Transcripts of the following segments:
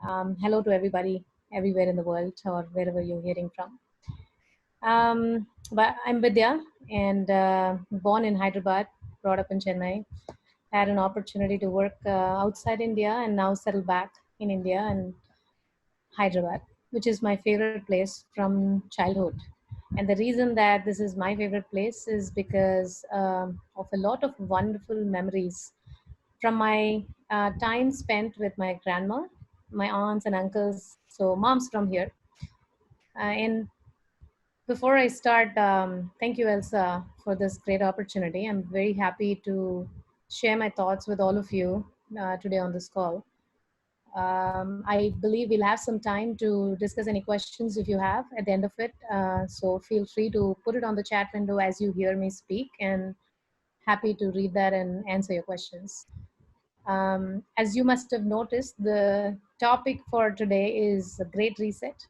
Hello to everybody, everywhere in the world, or wherever you're hearing from. But I'm Vidya, and born in Hyderabad, brought up in Chennai. Had an opportunity to work outside India, and now settle back in India and Hyderabad, which is my favorite place from childhood. And the reason that this is my favorite place is because of a lot of wonderful memories from my time spent with my grandma, my aunts and uncles. So, mom's from here. And before I start, thank you, Elsa, for this great opportunity. I'm very happy to share my thoughts with all of you today on this call. I believe we'll have some time to discuss any questions if you have at the end of it. So feel free to put it on the chat window as you hear me speak, and happy to read that and answer your questions. As you must have noticed, the topic for today is a great reset.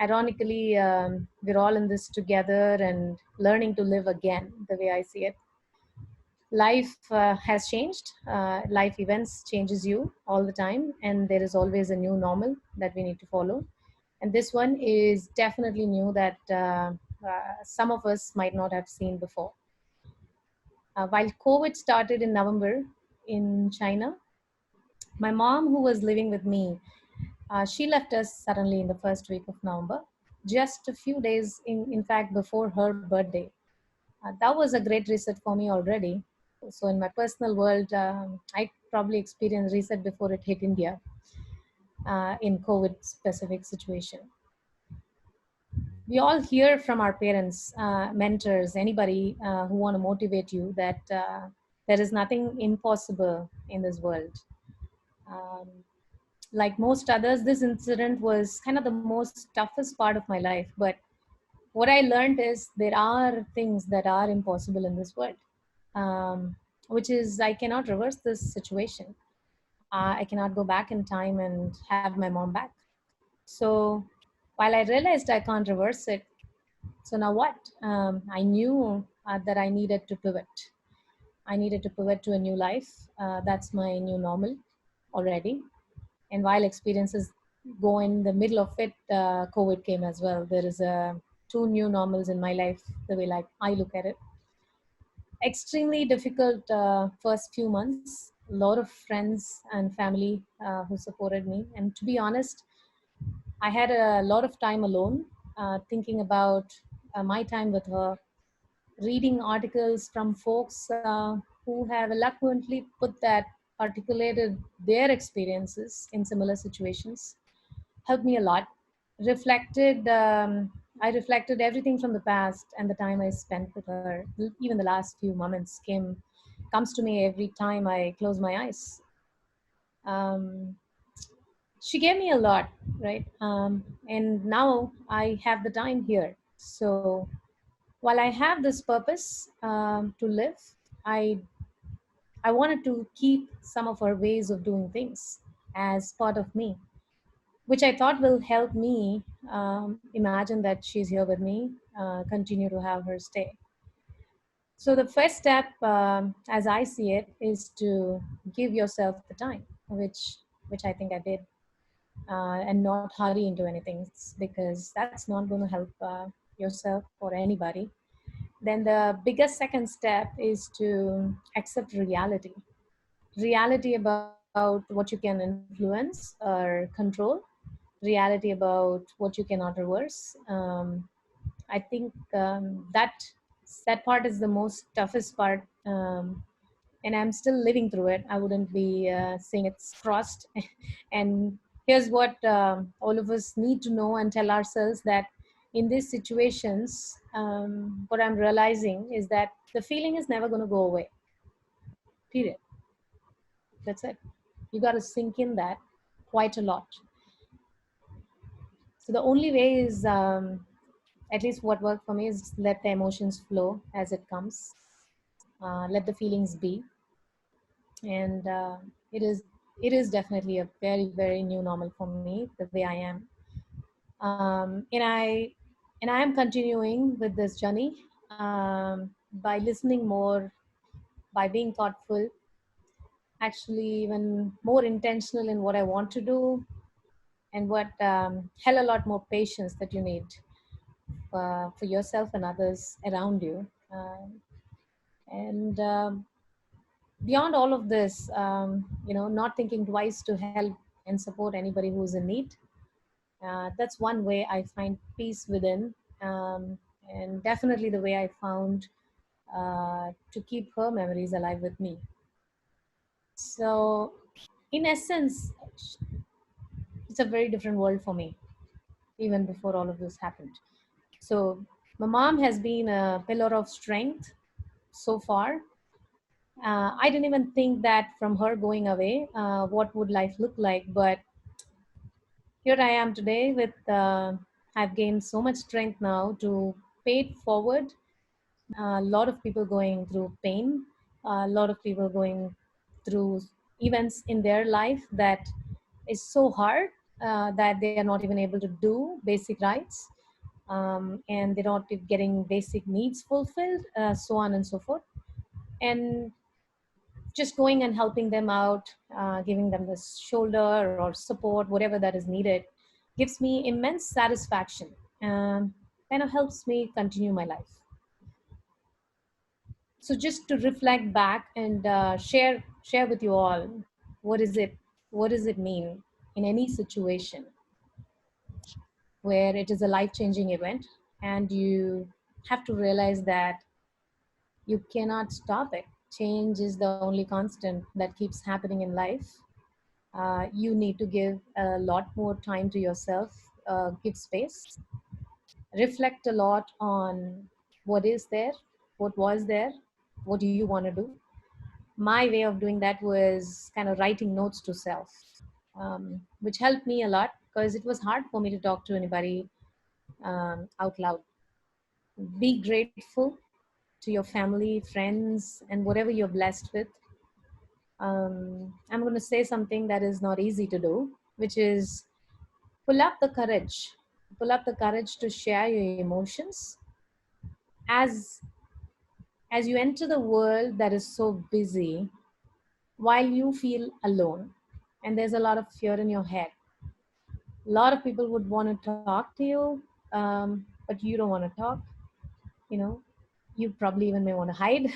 Ironically, we're all in this together and learning to live again, the way I see it. Life has changed. Life events changes you all the time, and there is always a new normal that we need to follow. And this one is definitely new that some of us might not have seen before. While COVID started in November in China, my mom, who was living with me, she left us suddenly in the first week of November, just a few days, in fact, before her birthday. That was a great reset for me already. So, in my personal world, I probably experienced reset before it hit India in COVID specific situation. We all hear from our parents, mentors, anybody who want to motivate you that there is nothing impossible in this world. Um, like most others, this incident was kind of the most toughest part of my life. But what I learned is there are things that are impossible in this world, which is I cannot reverse this situation. I cannot go back in time and have my mom back. So while I realized I can't reverse it, so now what? I knew that I needed to pivot. I needed to pivot to a new life. That's my new normal already. And while experiences go in the middle of it, COVID came as well. There is two new normals in my life, the way like I look at it. Extremely difficult first few months. A lot of friends and family who supported me. And to be honest, I had a lot of time alone, thinking about my time with her, reading articles from folks who have eloquently put that articulated their experiences in similar situations helped me a lot. Reflected, I reflected everything from the past and the time I spent with her. Even the last few moments comes to me every time I close my eyes. Um, she gave me a lot, right? And now I have the time here. So while I have this purpose to live, I I wanted to keep some of her ways of doing things as part of me, which I thought will help me imagine that she's here with me, continue to have her stay. So the first step, as I see it, is to give yourself the time, which I think I did, and not hurry into anything because that's not going to help yourself or anybody. Then the biggest second step is to accept reality. Reality about what you can influence or control, reality about what you cannot reverse. I think that part is the most toughest part, and I'm still living through it. I wouldn't be saying it's crossed. And here's what all of us need to know and tell ourselves that in these situations, what I'm realizing is that the feeling is never going to go away. Period. That's it. You got to sink in that quite a lot. So the only way is, at least what worked for me, is let the emotions flow as it comes. Let the feelings be, and it is it is definitely a very new normal for me the way I am. Um, and i and I am continuing with this journey, by listening more, by being thoughtful, actually even more intentional in what I want to do, and what hell a lot more patience that you need for yourself and others around you. And beyond all of this, not thinking twice to help and support anybody who's in need. That's one way I find peace within, and definitely the way I found to keep her memories alive with me. So, in essence, it's a very different world for me, even before all of this happened. So, my mom has been a pillar of strength so far. I didn't even think that from her going away, what would life look like? But here I am today with, I've gained so much strength now to pay it forward. A lot of people going through pain, a lot of people going through events in their life that is so hard that they are not even able to do basic rights, and they're not getting basic needs fulfilled, so on and so forth. And just going and helping them out, giving them the shoulder or support, whatever that is needed, gives me immense satisfaction and kind of helps me continue my life. So just to reflect back and share with you all, what does it mean in any situation where it is a life-changing event, and you have to realize that you cannot stop it. Change is the only constant that keeps happening in life. You need to give a lot more time to yourself, give space, reflect a lot on what is there, what was there, what do you want to do. My way of doing that was kind of writing notes to self, which helped me a lot because it was hard for me to talk to anybody out loud. Be grateful to your family, friends, and whatever you're blessed with. I'm going to say something that is not easy to do, which is pull up the courage. Pull up the courage to share your emotions as as you enter the world that is so busy, while you feel alone and there's a lot of fear in your head. A lot of people would want to talk to you, but you don't want to talk. You know, you probably even may want to hide.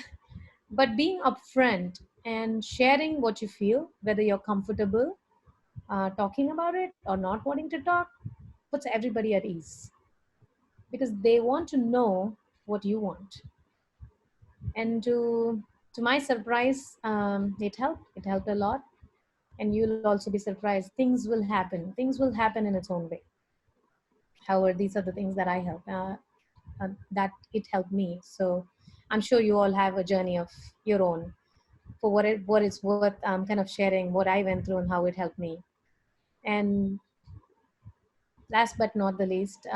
But being upfront and sharing what you feel, whether you're comfortable talking about it or not wanting to talk, puts everybody at ease because they want to know what you want. And to my surprise, it helped a lot. And you'll also be surprised, things will happen in its own way. However, these are the things that I help, that it helped me. So I'm sure you all have a journey of your own. For what it's worth, I'm kind of sharing what I went through and how it helped me. And last but not the least,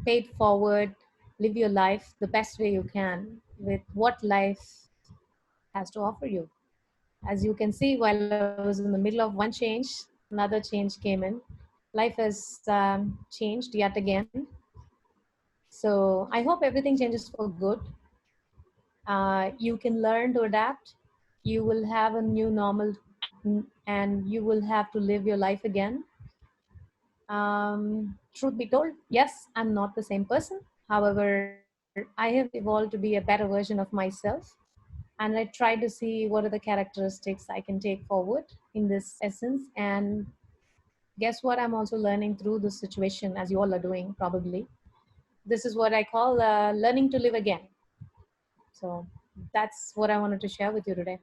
pay it forward, live your life the best way you can with what life has to offer you. As you can see, while I was in the middle of one change, another change came in. Life has changed yet again. So I hope everything changes for good. You can learn to adapt. You will have a new normal, and you will have to live your life again. Truth be told, yes, I'm not the same person. However, I have evolved to be a better version of myself. And I try to see what are the characteristics I can take forward in this essence. And guess what? I'm also learning through this situation, as you all are doing, probably. This is what I call learning to live again. So that's what I wanted to share with you today.